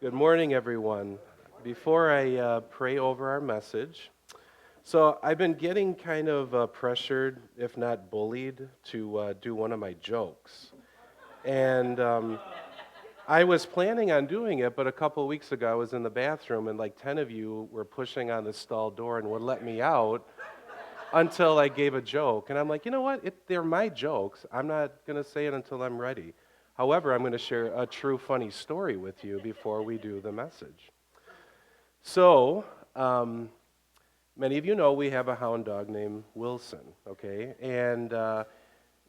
Good morning, everyone. Before I pray over our message, so I've been getting kind of pressured, if not bullied, to do one of my jokes. And I was planning on doing it, but a couple of weeks ago I was in the bathroom and like 10 of you were pushing on the stall door and would let me out until I gave a joke. And I'm like, you know what? They're my jokes. I'm not going to say it until I'm ready. However, I'm going to share a true funny story with you before we do the message. So, many of you know we have a hound dog named Wilson, okay? And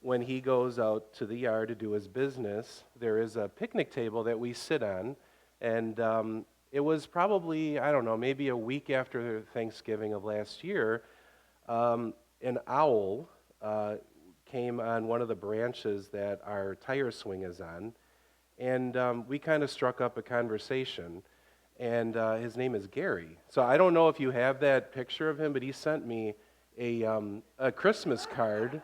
when he goes out to the yard to do his business, there is a picnic table that we sit on. And it was probably, I don't know, maybe a week after Thanksgiving of last year, an owl came on one of the branches that our tire swing is on. And we kind of struck up a conversation. And his name is Gary. So I don't know if you have that picture of him, but he sent me a Christmas card,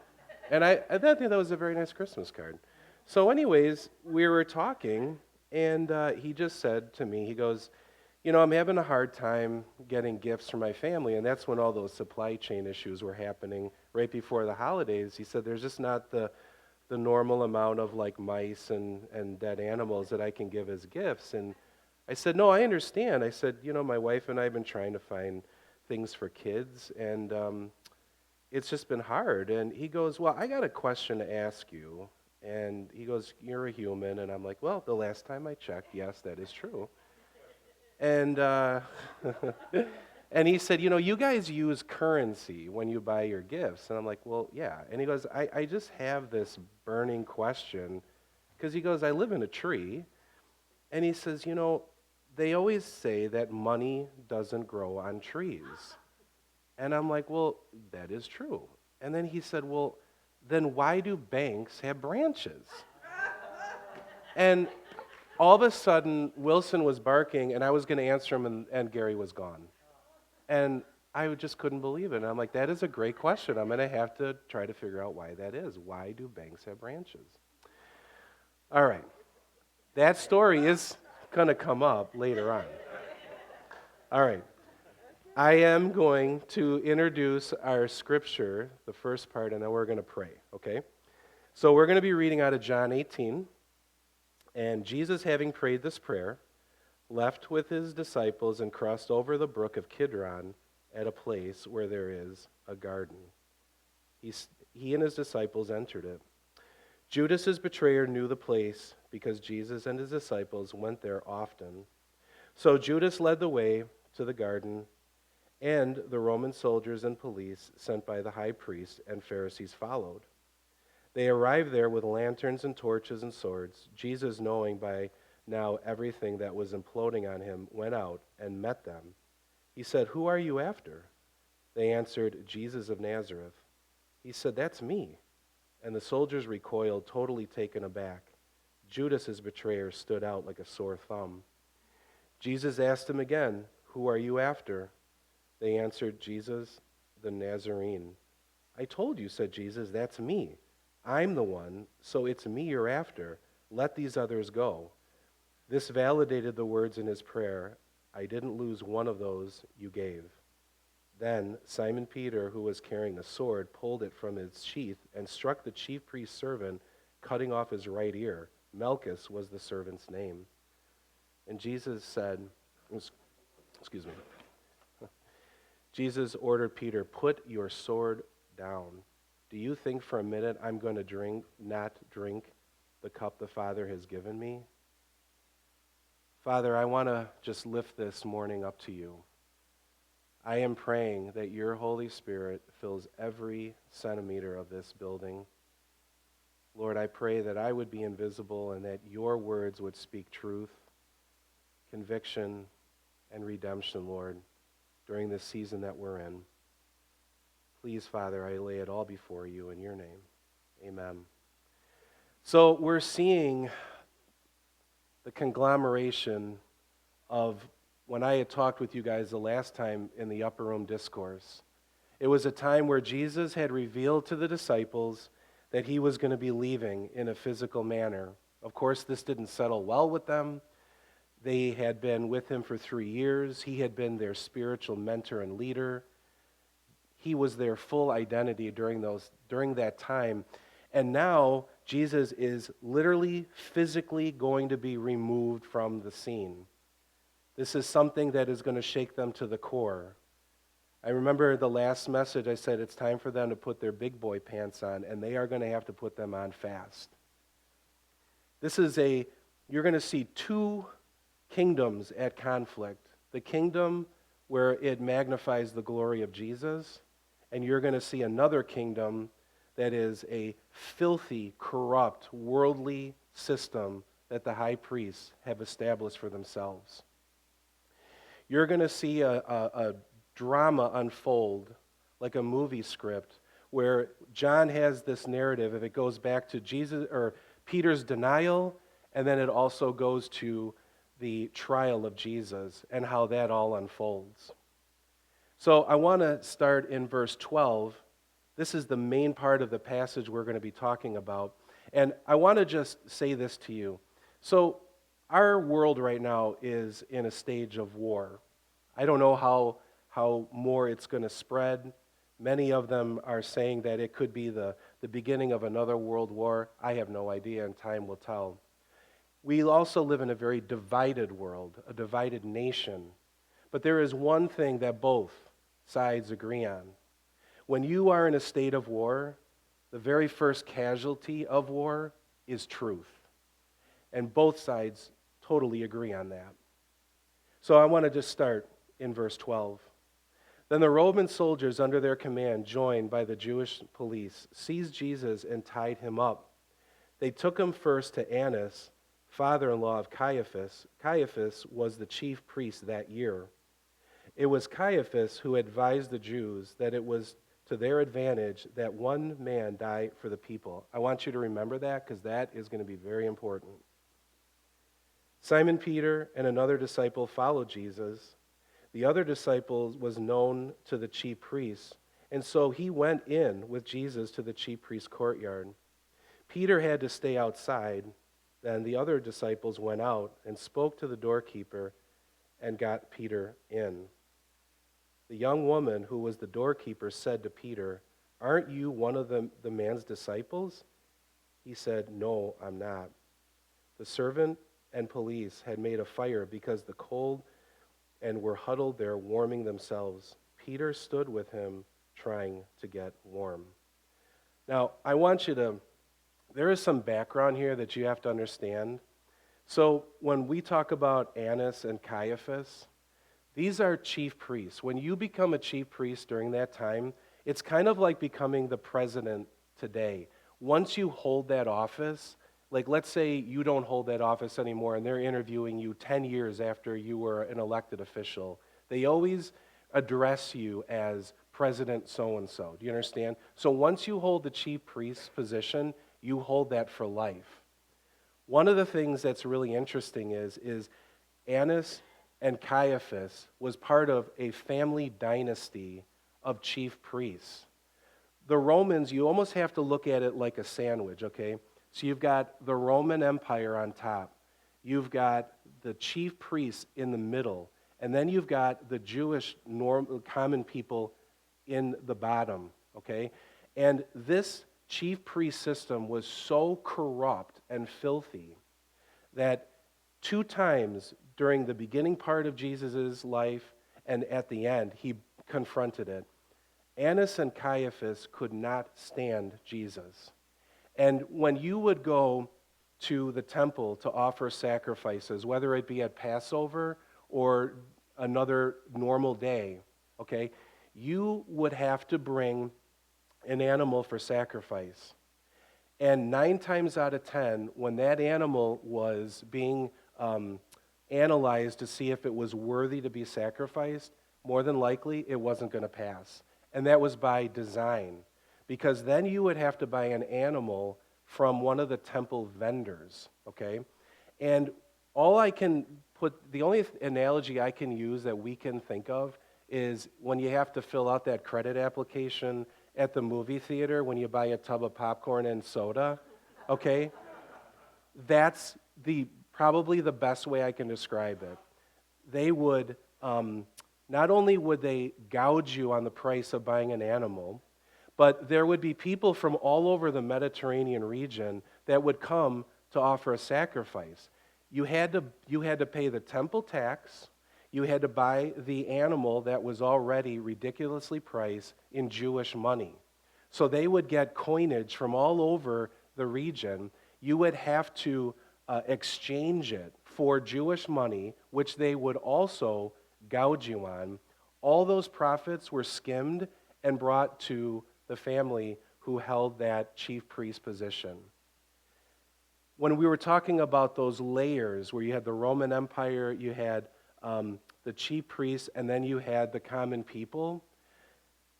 and I think that was a very nice Christmas card. So anyways, we were talking, and he just said to me, he goes, I'm having a hard time getting gifts for my family, and that's when all those supply chain issues were happening right before the holidays. He said, there's just not the normal amount of like mice and dead animals that I can give as gifts. And I said, no, I understand. I said, my wife and I have been trying to find things for kids, and it's just been hard. And he goes, well, I got a question to ask you. And he goes, you're a human. And I'm like, well, the last time I checked, yes, that is true. And and he said, you guys use currency when you buy your gifts. And I'm like, well, yeah. And he goes, I just have this burning question, because he goes, I live in a tree. And he says, they always say that money doesn't grow on trees. And I'm like, well, that is true. And then he said, well, then why do banks have branches? And all of a sudden, Wilson was barking, and I was going to answer him, and Gary was gone. And I just couldn't believe it. And I'm like, that is a great question. I'm going to have to try to figure out why that is. Why do banks have branches? All right. That story is going to come up later on. All right. I am going to introduce our scripture, the first part, and then we're going to pray, okay? So we're going to be reading out of John 18. And Jesus, having prayed this prayer, left with his disciples and crossed over the brook of Kidron at a place where there is a garden. He and his disciples entered it. Judas, his betrayer, knew the place because Jesus and his disciples went there often. So Judas led the way to the garden, and the Roman soldiers and police sent by the high priest and Pharisees followed. They arrived there with lanterns and torches and swords. Jesus, knowing by now everything that was imploding on him, went out and met them. He said, "Who are you after?" They answered, "Jesus of Nazareth." He said, "That's me." And the soldiers recoiled, totally taken aback. Judas, his betrayer, stood out like a sore thumb. Jesus asked him again, "Who are you after?" They answered, "Jesus, the Nazarene." "I told you," said Jesus, "that's me. I'm the one, so it's me you're after. Let these others go." This validated the words in his prayer, "I didn't lose one of those you gave." Then Simon Peter, who was carrying a sword, pulled it from its sheath and struck the chief priest's servant, cutting off his right ear. Malchus was the servant's name. And Jesus said, excuse me, Jesus ordered Peter, "Put your sword down. Do you think for a minute I'm going to not drink the cup the Father has given me?" Father, I want to just lift this morning up to you. I am praying that your Holy Spirit fills every centimeter of this building. Lord, I pray that I would be invisible and that your words would speak truth, conviction, and redemption, Lord, during this season that we're in. Please, Father, I lay it all before you in your name. Amen. So we're seeing the conglomeration of when I had talked with you guys the last time in the upper room discourse. It was a time where Jesus had revealed to the disciples that he was going to be leaving in a physical manner. Of course, this didn't settle well with them. They had been with him for 3 years. He had been their spiritual mentor and leader. He was their full identity during that time. And now Jesus is literally, physically going to be removed from the scene. This is something that is going to shake them to the core. I remember the last message I said it's time for them to put their big boy pants on, and they are going to have to put them on fast. You're going to see two kingdoms at conflict. The kingdom where it magnifies the glory of Jesus, and you're going to see another kingdom that is a filthy, corrupt, worldly system that the high priests have established for themselves. You're going to see a drama unfold like a movie script where John has this narrative, if it goes back to Jesus or Peter's denial, and then it also goes to the trial of Jesus and how that all unfolds. So I want to start in verse 12. This is the main part of the passage we're going to be talking about. And I want to just say this to you. So our world right now is in a stage of war. I don't know how more it's going to spread. Many of them are saying that it could be the beginning of another world war. I have no idea, and time will tell. We also live in a very divided world, a divided nation. But there is one thing that both sides agree on. When you are in a state of war, the very first casualty of war is truth. And both sides totally agree on that. So I want to just start in verse 12. Then the Roman soldiers under their command, joined by the Jewish police, seized Jesus and tied him up. They took him first to Annas, father-in-law of Caiaphas. Caiaphas was the chief priest that year. It was Caiaphas who advised the Jews that it was to their advantage that one man die for the people. I want you to remember that because that is going to be very important. Simon Peter and another disciple followed Jesus. The other disciple was known to the chief priests, and so he went in with Jesus to the chief priest's courtyard. Peter had to stay outside. Then the other disciples went out and spoke to the doorkeeper and got Peter in. The young woman who was the doorkeeper said to Peter, "Aren't you one of the man's disciples?" He said, "No, I'm not." The servant and police had made a fire because the cold and were huddled there warming themselves. Peter stood with him trying to get warm. Now, there is some background here that you have to understand. So when we talk about Annas and Caiaphas, these are chief priests. When you become a chief priest during that time, it's kind of like becoming the president today. Once you hold that office, like let's say you don't hold that office anymore and they're interviewing you 10 years after you were an elected official, they always address you as President so-and-so. Do you understand? So once you hold the chief priest position, you hold that for life. One of the things that's really interesting is Annas and Caiaphas was part of a family dynasty of chief priests. The Romans, you almost have to look at it like a sandwich, okay? So you've got the Roman Empire on top. You've got the chief priests in the middle. And then you've got the Jewish common people in the bottom, okay? And this chief priest system was so corrupt and filthy that 2 times during the beginning part of Jesus' life and at the end, he confronted it. Annas and Caiaphas could not stand Jesus. And when you would go to the temple to offer sacrifices, whether it be at Passover or another normal day, okay, you would have to bring an animal for sacrifice. And 9 times out of 10, when that animal was being analyzed to see if it was worthy to be sacrificed, more than likely it wasn't going to pass. And that was by design, because then you would have to buy an animal from one of the temple vendors, okay? And the only analogy I can use that we can think of is when you have to fill out that credit application at the movie theater when you buy a tub of popcorn and soda, okay? That's the probably the best way I can describe it. They would, not only would they gouge you on the price of buying an animal, but there would be people from all over the Mediterranean region that would come to offer a sacrifice. You had to pay the temple tax. You had to buy the animal that was already ridiculously priced in Jewish money. So they would get coinage from all over the region. You would have to exchange it for Jewish money, which they would also gouge you on. All those profits were skimmed and brought to the family who held that chief priest position. When we were talking about those layers where you had the Roman Empire, you had the chief priests, and then you had the common people,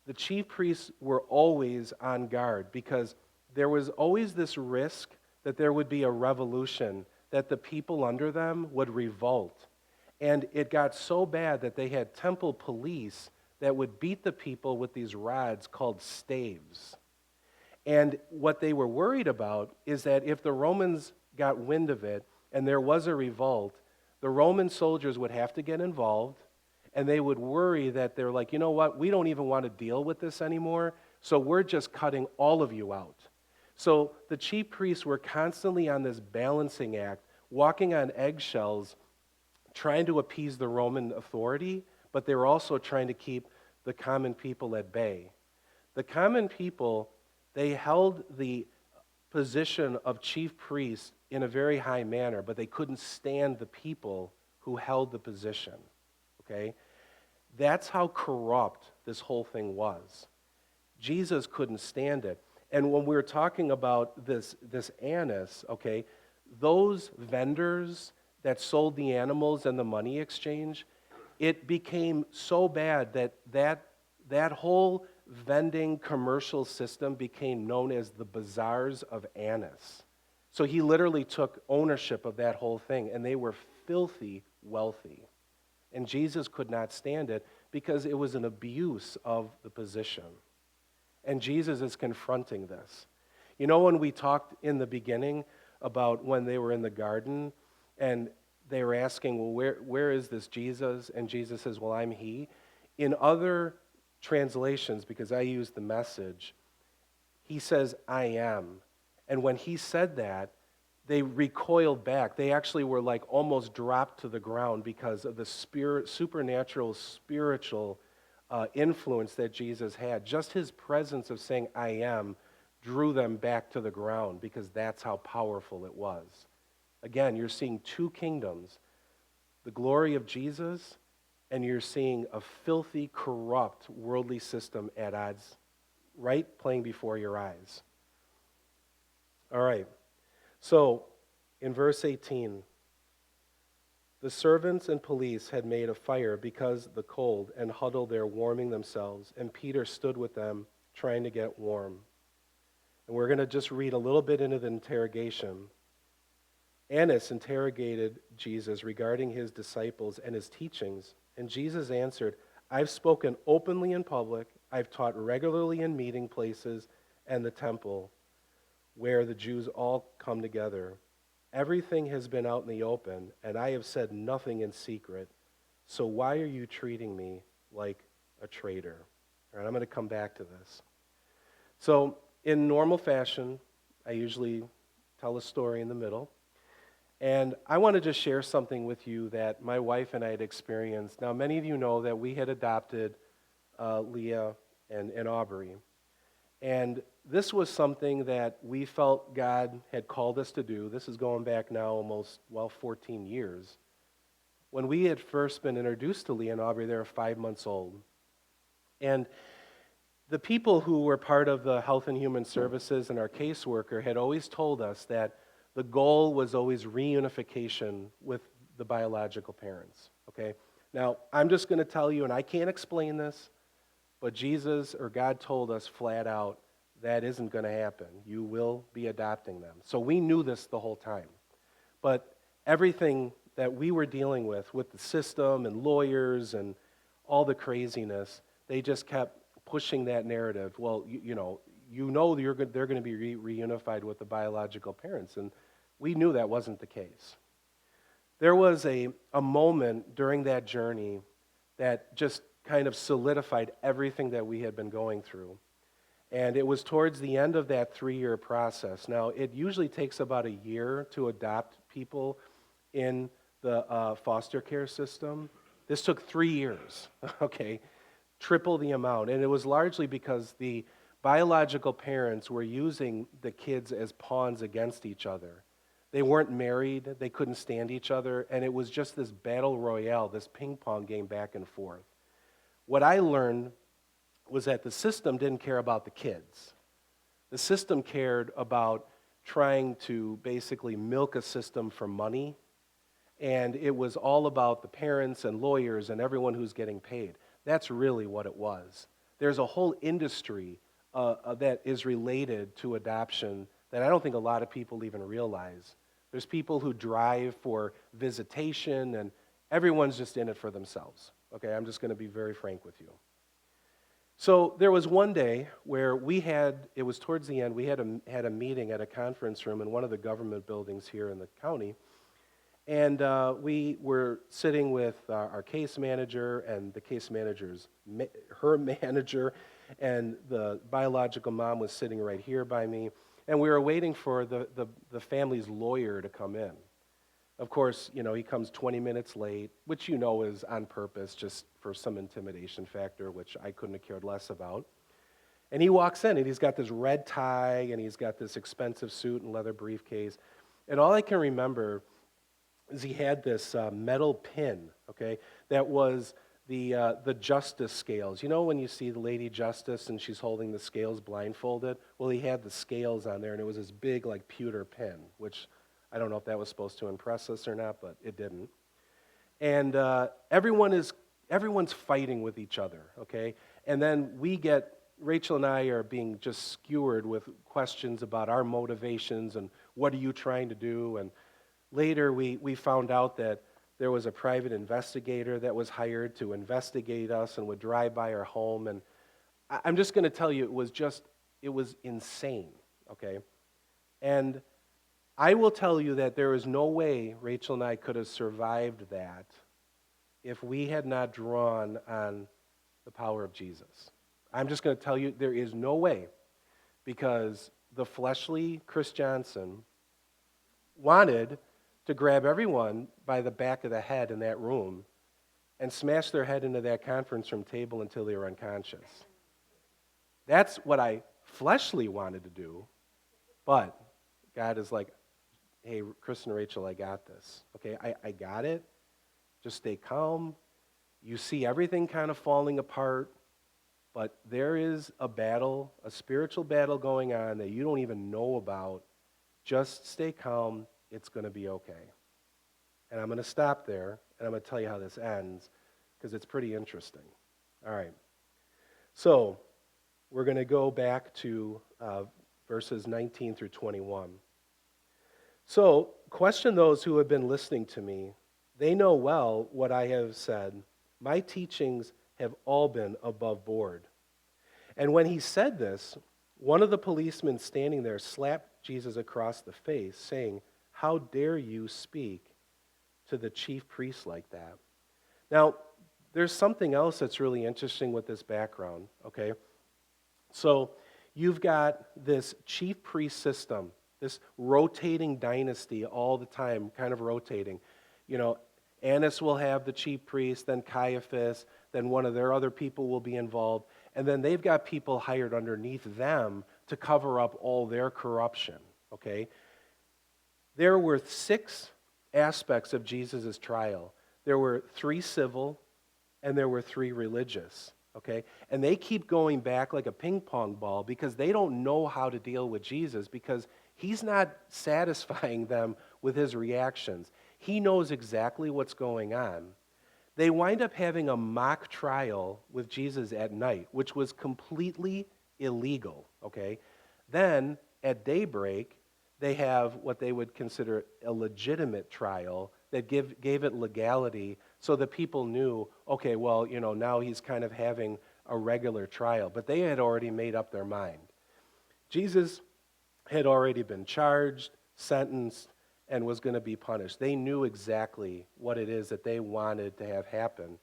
the chief priests were always on guard because there was always this risk that there would be a revolution, that the people under them would revolt. And it got so bad that they had temple police that would beat the people with these rods called staves. And what they were worried about is that if the Romans got wind of it and there was a revolt, the Roman soldiers would have to get involved, and they would worry that they're like, you know what, we don't even want to deal with this anymore, so we're just cutting all of you out. So the chief priests were constantly on this balancing act, walking on eggshells, trying to appease the Roman authority, but they were also trying to keep the common people at bay. The common people, they held the position of chief priest in a very high manner, but they couldn't stand the people who held the position. Okay? That's how corrupt this whole thing was. Jesus couldn't stand it. And when we were talking about this Annas, okay, those vendors that sold the animals and the money exchange, it became so bad that whole vending commercial system became known as the bazaars of Annas. So he literally took ownership of that whole thing, and they were filthy wealthy. And Jesus could not stand it because it was an abuse of the position. And Jesus is confronting this. You know, when we talked in the beginning about when they were in the garden and they were asking, well, where is this Jesus? And Jesus says, well, I'm he. In other translations, because I use the Message, he says, I am. And when he said that, they recoiled back. They actually were like almost dropped to the ground because of the supernatural, spiritual influence that Jesus had. Just his presence of saying, I am, drew them back to the ground because that's how powerful it was. Again, you're seeing two kingdoms, the glory of Jesus, and you're seeing a filthy, corrupt, worldly system at odds, right playing before your eyes. All right. So, in verse 18, the servants and police had made a fire because of the cold and huddled there warming themselves, and Peter stood with them trying to get warm. And we're going to just read a little bit into the interrogation. Annas interrogated Jesus regarding his disciples and his teachings, and Jesus answered, I've spoken openly in public, I've taught regularly in meeting places and the temple, where the Jews all come together. Everything has been out in the open, and I have said nothing in secret. So why are you treating me like a traitor? All right, I'm going to come back to this. So in normal fashion, I usually tell a story in the middle. And I want to just share something with you that my wife and I had experienced. Now, many of you know that we had adopted Leah and Aubrey. And this was something that we felt God had called us to do. This is going back now almost, 14 years. When we had first been introduced to Leah and Aubrey, they were 5 months old. And the people who were part of the Health and Human Services and our caseworker had always told us that the goal was always reunification with the biological parents, okay? Now, I'm just going to tell you, and I can't explain this, but Jesus or God told us flat out, that isn't going to happen. You will be adopting them. So we knew this the whole time. But everything that we were dealing with the system and lawyers and all the craziness, they just kept pushing that narrative. Well, they're going to be reunified with the biological parents. And we knew that wasn't the case. There was a moment during that journey that just kind of solidified everything that we had been going through. And it was towards the end of that 3-year process. Now, it usually takes about a year to adopt people in the foster care system. This took 3 years, okay, triple the amount. And it was largely because the biological parents were using the kids as pawns against each other. They weren't married, they couldn't stand each other, and it was just this battle royale, this ping pong game back and forth. What I learned was that the system didn't care about the kids. The system cared about trying to basically milk a system for money, and it was all about the parents and lawyers and everyone who's getting paid. That's really what it was. There's a whole industry that is related to adoption that I don't think a lot of people even realize. There's people who drive for visitation, and everyone's just in it for themselves. Okay, I'm just going to be very frank with you. So there was one day where it was towards the end, we had a meeting at a conference room in one of the government buildings here in the county, and we were sitting with our case manager and the case manager's, her manager, and the biological mom was sitting right here by me, and we were waiting for the family's lawyer to come in. Of course, he comes 20 minutes late, which is on purpose, just for some intimidation factor, which I couldn't have cared less about. And he walks in, and he's got this red tie, and he's got this expensive suit and leather briefcase. And all I can remember is he had this metal pin, okay, that was the justice scales. You know when you see the Lady Justice and she's holding the scales blindfolded? Well, he had the scales on there, and it was this big, like, pewter pin, which I don't know if that was supposed to impress us or not, but it didn't. And everyone's fighting with each other, okay? And then Rachel and I are being just skewered with questions about our motivations and what are you trying to do? And later we found out that there was a private investigator that was hired to investigate us and would drive by our home. And I'm just going to tell you, it was insane, okay? And I will tell you that there is no way Rachel and I could have survived that if we had not drawn on the power of Jesus. I'm just going to tell you there is no way, because the fleshly Chris Johnson wanted to grab everyone by the back of the head in that room and smash their head into that conference room table until they were unconscious. That's what I fleshly wanted to do, but God is like, hey, Chris and Rachel, I got this. Okay, I got it. Just stay calm. You see everything kind of falling apart, but there is a battle, a spiritual battle going on that you don't even know about. Just stay calm. It's going to be okay. And I'm going to stop there, and I'm going to tell you how this ends, because it's pretty interesting. All right. So we're going to go back to verses 19 through 21. So, question those who have been listening to me. They know well what I have said. My teachings have all been above board. And when he said this, one of the policemen standing there slapped Jesus across the face, saying, "How dare you speak to the chief priest like that?" Now, there's something else that's really interesting with this background, okay? So, you've got this chief priest system, this rotating dynasty all the time, kind of rotating. Annas will have the chief priest, then Caiaphas, then one of their other people will be involved, and then they've got people hired underneath them to cover up all their corruption, okay? There were 6 aspects of Jesus' trial. There were 3 civil, and there were 3 religious, okay? And they keep going back like a ping pong ball because they don't know how to deal with Jesus, because he's not satisfying them with his reactions. He knows exactly what's going on. They wind up having a mock trial with Jesus at night, which was completely illegal, okay? Then, at daybreak, they have what they would consider a legitimate trial that gave it legality, so the people knew, okay, well, now he's kind of having a regular trial. But they had already made up their mind. Jesus had already been charged, sentenced, and was going to be punished. They knew exactly what it is that they wanted to have happen.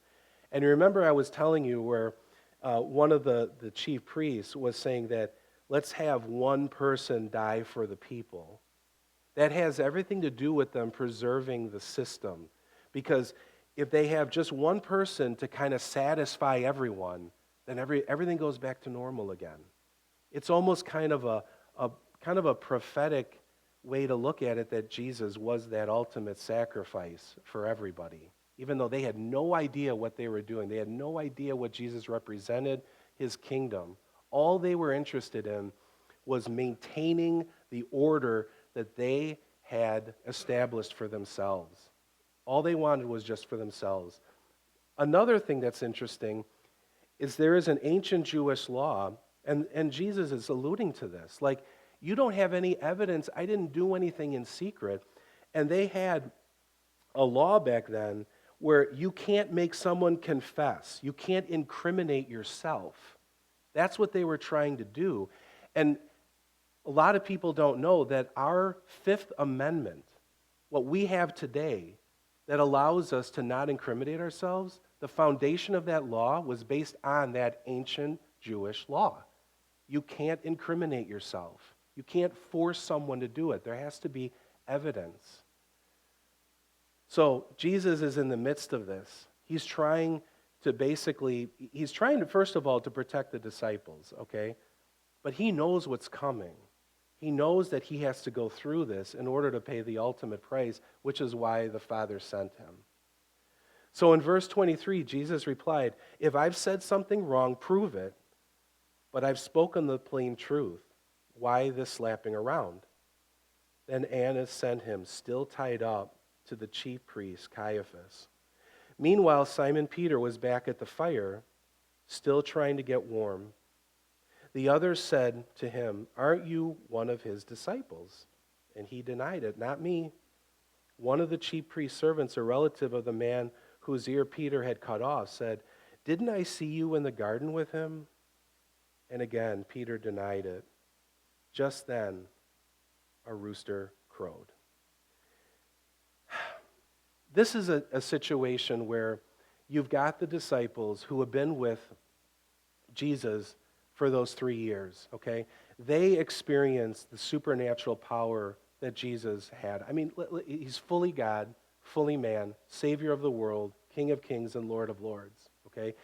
And you remember I was telling you where one of the chief priests was saying that let's have one person die for the people. That has everything to do with them preserving the system. Because if they have just one person to kind of satisfy everyone, then everything goes back to normal again. It's almost kind of a prophetic way to look at it, that Jesus was that ultimate sacrifice for everybody. Even though they had no idea what they were doing, they had no idea what Jesus represented, his kingdom. All they were interested in was maintaining the order that they had established for themselves. All they wanted was just for themselves. Another thing that's interesting is there is an ancient Jewish law, and Jesus is alluding to this. Like, you don't have any evidence. I didn't do anything in secret. And they had a law back then where you can't make someone confess. You can't incriminate yourself. That's what they were trying to do. And a lot of people don't know that our Fifth Amendment, what we have today that allows us to not incriminate ourselves, the foundation of that law was based on that ancient Jewish law. You can't incriminate yourself. You can't force someone to do it. There has to be evidence. So Jesus is in the midst of this. He's trying to, first of all, to protect the disciples, okay? But he knows what's coming. He knows that he has to go through this in order to pay the ultimate price, which is why the Father sent him. So in verse 23, Jesus replied, "If I've said something wrong, prove it, but I've spoken the plain truth. Why this slapping around?" Then Annas sent him, still tied up, to the chief priest, Caiaphas. Meanwhile, Simon Peter was back at the fire, still trying to get warm. The others said to him, "Aren't you one of his disciples?" And he denied it. "Not me." One of the chief priest's servants, a relative of the man whose ear Peter had cut off, said, "Didn't I see you in the garden with him?" And again, Peter denied it. Just then, a rooster crowed. This is a situation where you've got the disciples who have been with Jesus for those 3 years, okay? They experienced the supernatural power that Jesus had. I mean, he's fully God, fully man, Savior of the world, King of kings and Lord of lords, okay?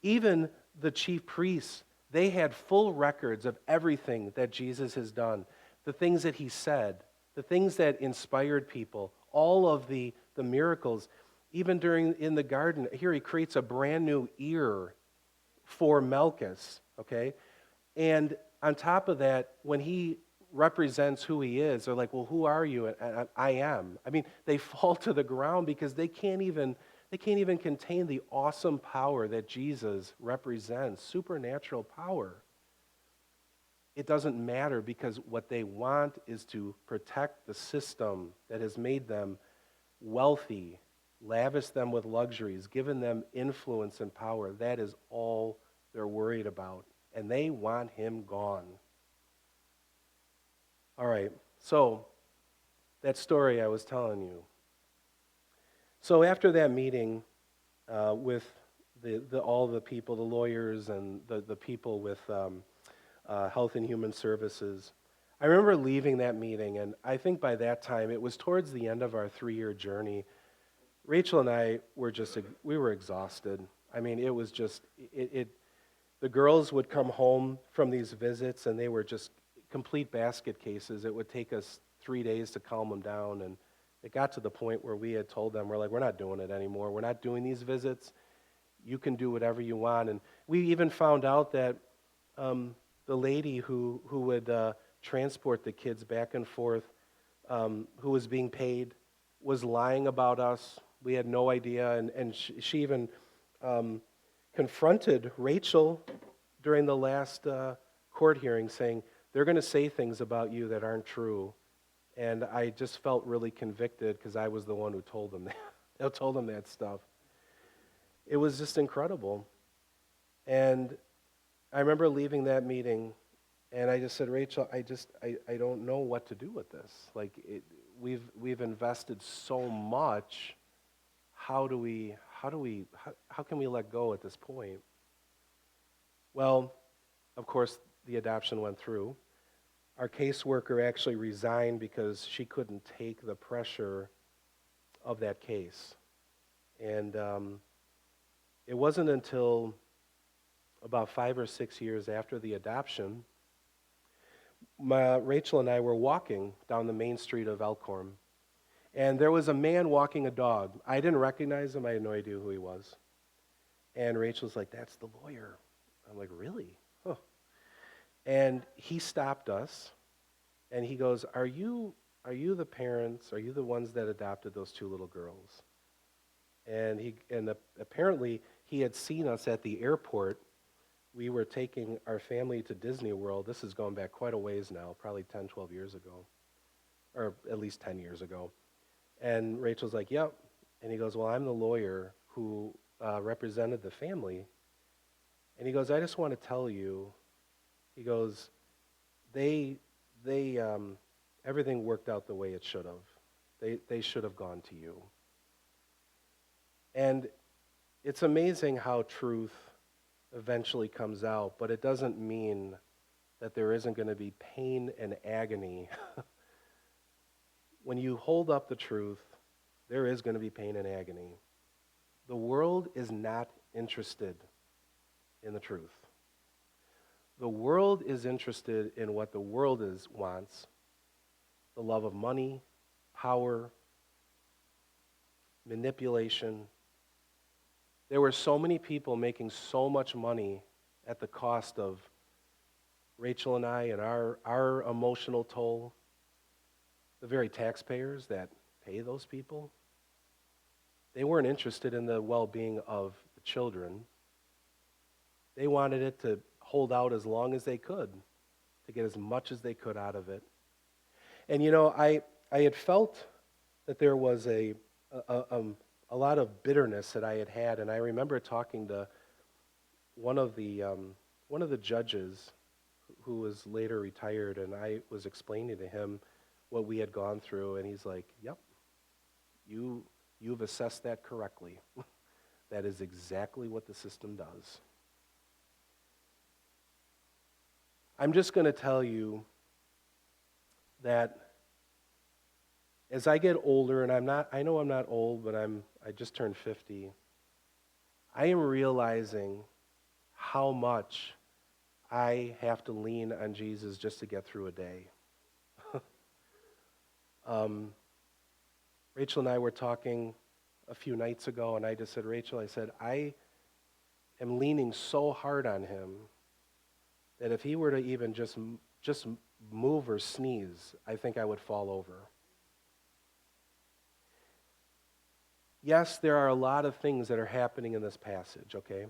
Even the chief priests, they had full records of everything that Jesus has done, the things that he said, the things that inspired people, all of the miracles. Even in the garden, here he creates a brand new ear for Malchus, okay? And on top of that, when he represents who he is, they're like, "Well, who are you?" And I am. I mean, they fall to the ground because they can't even contain the awesome power that Jesus represents, supernatural power. It doesn't matter because what they want is to protect the system that has made them wealthy, lavished them with luxuries, given them influence and power. That is all they're worried about. And they want him gone. All right, so that story I was telling you. So after that meeting with all the people, the lawyers and the people with Health and Human Services, I remember leaving that meeting, and I think by that time, it was towards the end of our 3-year journey. Rachel and I we were exhausted. I mean, it was just, the girls would come home from these visits, and they were just complete basket cases. It would take us 3 days to calm them down, and it got to the point where we had told them, we're like, "We're not doing it anymore. We're not doing these visits. You can do whatever you want." And we even found out that the lady who would transport the kids back and forth, who was being paid, was lying about us. We had no idea, and she even confronted Rachel during the last court hearing, saying, "They're going to say things about you that aren't true." And I just felt really convicted because I was the one who told them that. I told them that stuff. It was just incredible. And I remember leaving that meeting, and I just said, "Rachel, I don't know what to do with this. Like, we've invested so much. How can we let go at this point? Well, of course, the adoption went through. Our caseworker actually resigned because she couldn't take the pressure of that case. And it wasn't until about 5 or 6 years after the adoption, Rachel and I were walking down the main street of Elkhorn, and there was a man walking a dog. I didn't recognize him. I had no idea who he was. And Rachel's like, "That's the lawyer." I'm like, "Really?" Huh. And he stopped us, and he goes, Are you the parents? Are you the ones that adopted those 2 little girls?" And apparently he had seen us at the airport. We were taking our family to Disney World. This is going back quite a ways now, probably 10, 12 years ago, or at least 10 years ago. And Rachel's like, "Yep." And he goes, "Well, I'm the lawyer who represented the family." And he goes, "I just want to tell you," he goes, they everything worked out the way it should have. They should have gone to you. And it's amazing how truth eventually comes out, but it doesn't mean that there isn't going to be pain and agony. When you hold up the truth, there is going to be pain and agony. The world is not interested in the truth. The world is interested in what the world wants: the love of money, power, manipulation. There were so many people making so much money at the cost of Rachel and I and our emotional toll. The very taxpayers that pay those people, they weren't interested in the well-being of the children. They wanted it to hold out as long as they could, to get as much as they could out of it. And I had felt that there was a lot of bitterness that I had, and I remember talking to one of the judges who was later retired, and I was explaining to him what we had gone through, and he's like, "Yep, you've assessed that correctly. That is exactly what the system does." I'm just going to tell you that as I get older, and I know I'm not old, but I just turned 50, I am realizing how much I have to lean on Jesus just to get through a day. Rachel and I were talking a few nights ago, and I just said, "Rachel," I said, "I am leaning so hard on him that if he were to even just move or sneeze, I think I would fall over." Yes, there are a lot of things that are happening in this passage, okay?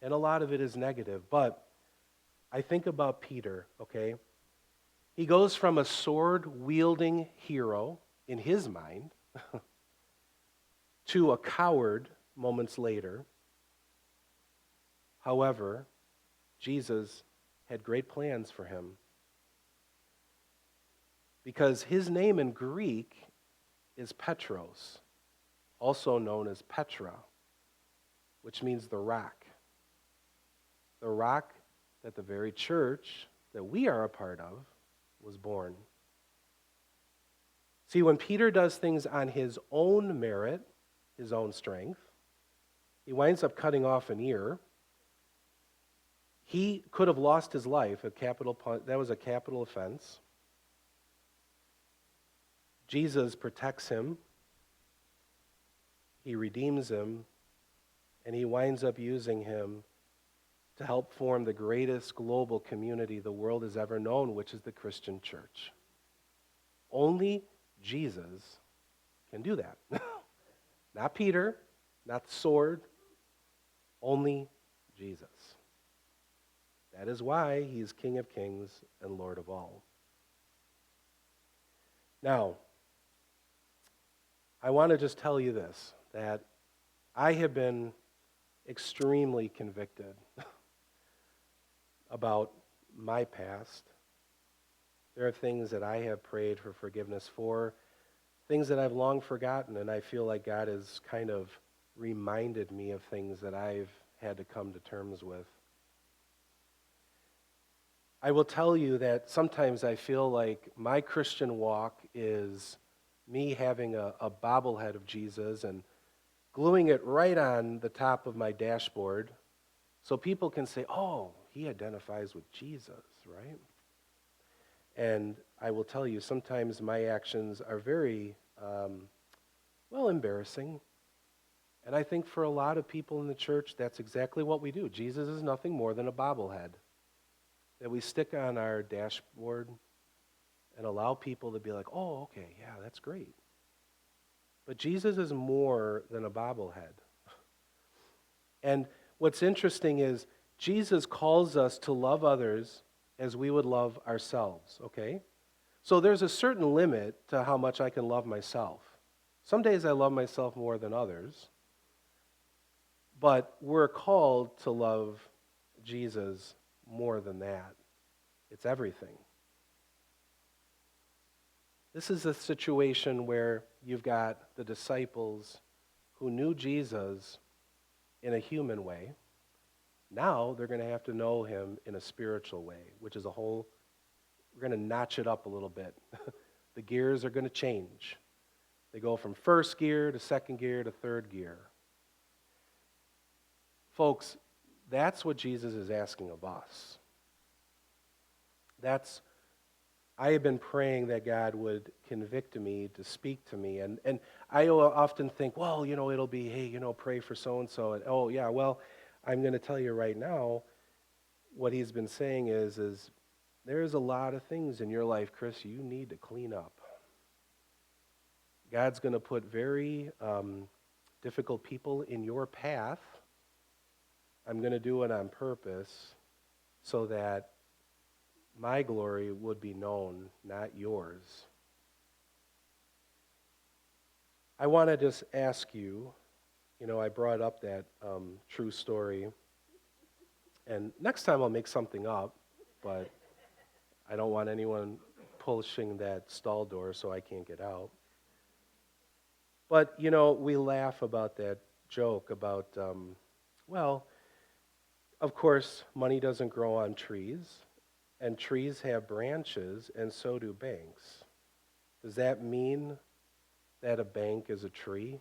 And a lot of it is negative, but I think about Peter, okay? He goes from a sword-wielding hero in his mind to a coward moments later. However, Jesus had great plans for him, because his name in Greek is Petros, also known as Petra, which means the rock. The rock that the very church that we are a part of was born. See, when Peter does things on his own merit, his own strength, he winds up cutting off an ear. He could have lost his life. That was a capital offense. Jesus protects him. He redeems him, and he winds up using him to help form the greatest global community the world has ever known, which is the Christian church. Only Jesus can do that. Not Peter, not the sword, only Jesus. That is why he's King of Kings and Lord of all. Now, I want to just tell you this, that I have been extremely convicted about my past. There are things that I have prayed for forgiveness for, things that I've long forgotten, and I feel like God has kind of reminded me of things that I've had to come to terms with. I will tell you that sometimes I feel like my Christian walk is me having a bobblehead of Jesus and gluing it right on the top of my dashboard so people can say, oh, he identifies with Jesus, right? And I will tell you, sometimes my actions are very, embarrassing. And I think for a lot of people in the church, that's exactly what we do. Jesus is nothing more than a bobblehead that we stick on our dashboard and allow people to be like, oh, okay, yeah, that's great. But Jesus is more than a bobblehead. And what's interesting is Jesus calls us to love others as we would love ourselves, okay? So there's a certain limit to how much I can love myself. Some days I love myself more than others, but we're called to love Jesus more than that. It's everything. This is a situation where you've got the disciples who knew Jesus in a human way. Now they're going to have to know him in a spiritual way, which is we're going to notch it up a little bit. The gears are going to change. They go from first gear to second gear to third gear. Folks, that's what Jesus is asking of us. I have been praying that God would convict me to speak to me. And I often think, well, it'll be, hey, pray for so-and-so. And, oh, yeah, well, I'm going to tell you right now, what he's been saying is there's a lot of things in your life, Chris, you need to clean up. God's going to put very difficult people in your path. I'm going to do it on purpose so that my glory would be known, not yours. I want to just ask you, I brought up that true story, and next time I'll make something up, but I don't want anyone pushing that stall door so I can't get out. But, we laugh about that joke about, of course, money doesn't grow on trees. And trees have branches, and so do banks. Does that mean that a bank is a tree?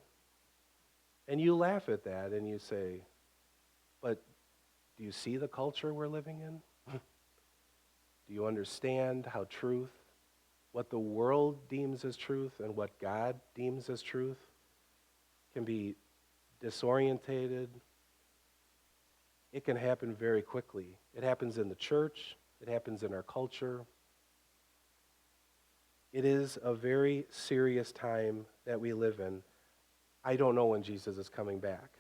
And you laugh at that, and you say, but do you see the culture we're living in? Do you understand how truth, what the world deems as truth and what God deems as truth, can be disorientated? It can happen very quickly. It happens in the church. It happens in our culture. It is a very serious time that we live in. I don't know when Jesus is coming back.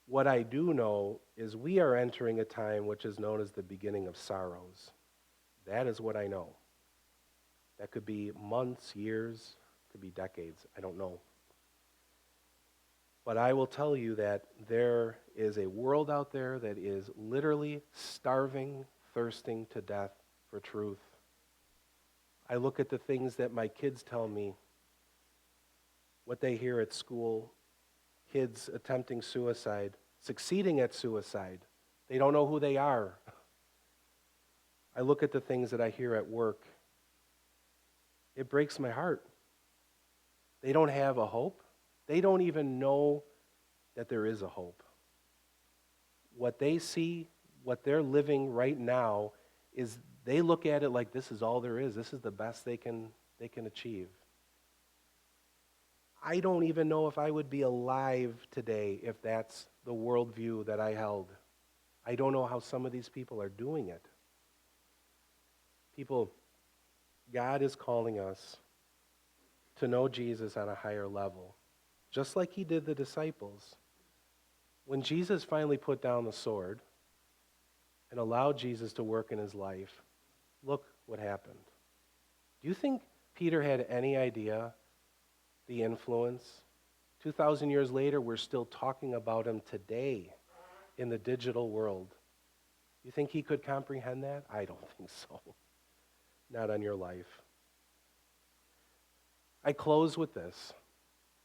What I do know is we are entering a time which is known as the beginning of sorrows. That is what I know. That could be months, years, could be decades. I don't know. But I will tell you that there is a world out there that is literally starving, thirsting to death for truth. I look at the things that my kids tell me, what they hear at school, kids attempting suicide, succeeding at suicide. They don't know who they are. I look at the things that I hear at work. It breaks my heart. They don't have a hope. They don't even know that there is a hope. What they see, what they're living right now, is they look at it like this is all there is. This is the best they can achieve. I don't even know if I would be alive today if that's the worldview that I held. I don't know how some of these people are doing it. People, God is calling us to know Jesus on a higher level, just like he did the disciples. When Jesus finally put down the sword and allowed Jesus to work in his life, look what happened. Do you think Peter had any idea the influence? 2,000 years later, we're still talking about him today in the digital world. You think he could comprehend that? I don't think so. Not on your life. I close with this.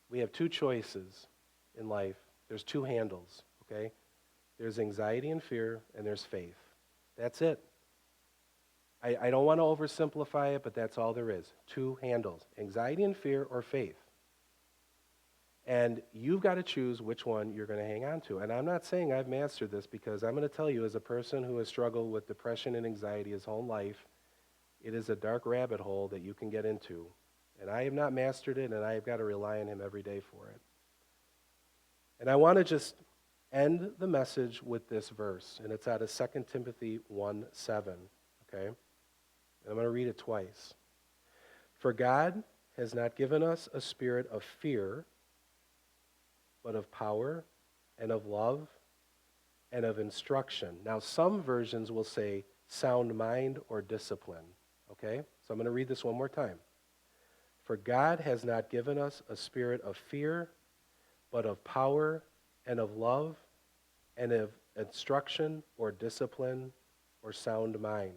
We have two choices in life. There's two handles, okay? There's anxiety and fear, and there's faith. That's it. I don't want to oversimplify it, but that's all there is. Two handles, anxiety and fear or faith. And you've got to choose which one you're going to hang on to. And I'm not saying I've mastered this, because I'm going to tell you, as a person who has struggled with depression and anxiety his whole life, it is a dark rabbit hole that you can get into. And I have not mastered it, and I have got to rely on him every day for it. And I want to just end the message with this verse, and it's out of 2 Timothy 1:7, okay? And I'm going to read it twice. For God has not given us a spirit of fear, but of power and of love and of instruction. Now, some versions will say sound mind or discipline, okay? So I'm going to read this one more time. For God has not given us a spirit of fear, but of power and of love and of instruction or discipline or sound mind.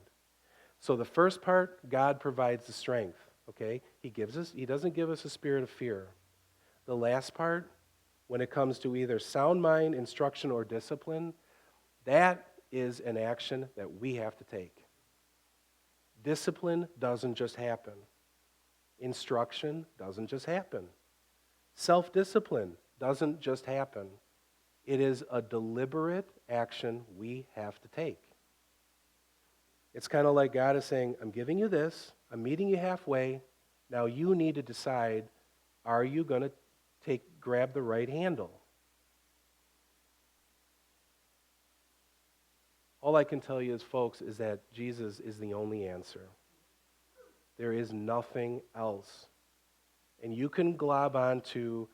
So the first part, God provides the strength, okay? He doesn't give us a spirit of fear. The last part, when it comes to either sound mind, instruction, or discipline, that is an action that we have to take. Discipline doesn't just happen. Instruction doesn't just happen. Self-discipline doesn't just happen. It is a deliberate action we have to take. It's kind of like God is saying, I'm giving you this, I'm meeting you halfway, now you need to decide, are you going to grab the right handle? All I can tell you is, folks, is that Jesus is the only answer. There is nothing else. And you can glob onto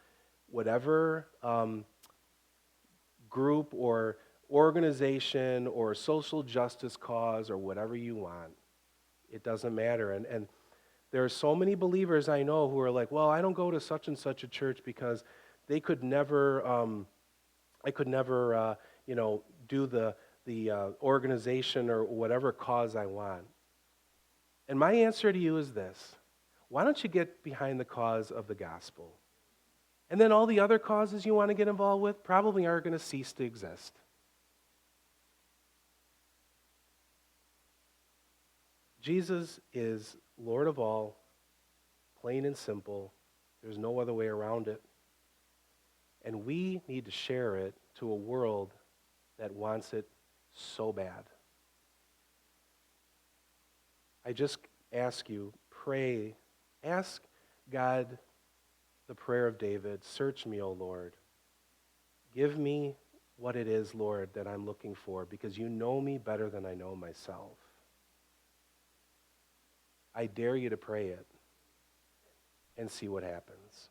whatever group or organization or social justice cause or whatever you want. It doesn't matter. And there are so many believers I know who are like, well, I don't go to such and such a church because they could never, I could never, do the organization or whatever cause I want. And my answer to you is this: why don't you get behind the cause of the gospel? And then all the other causes you want to get involved with probably aren't going to cease to exist. Jesus is Lord of all, plain and simple. There's no other way around it. And we need to share it to a world that wants it so bad. I just ask you, pray, ask God the prayer of David, search me, O Lord. Give me what it is, Lord, that I'm looking for, because you know me better than I know myself. I dare you to pray it and see what happens.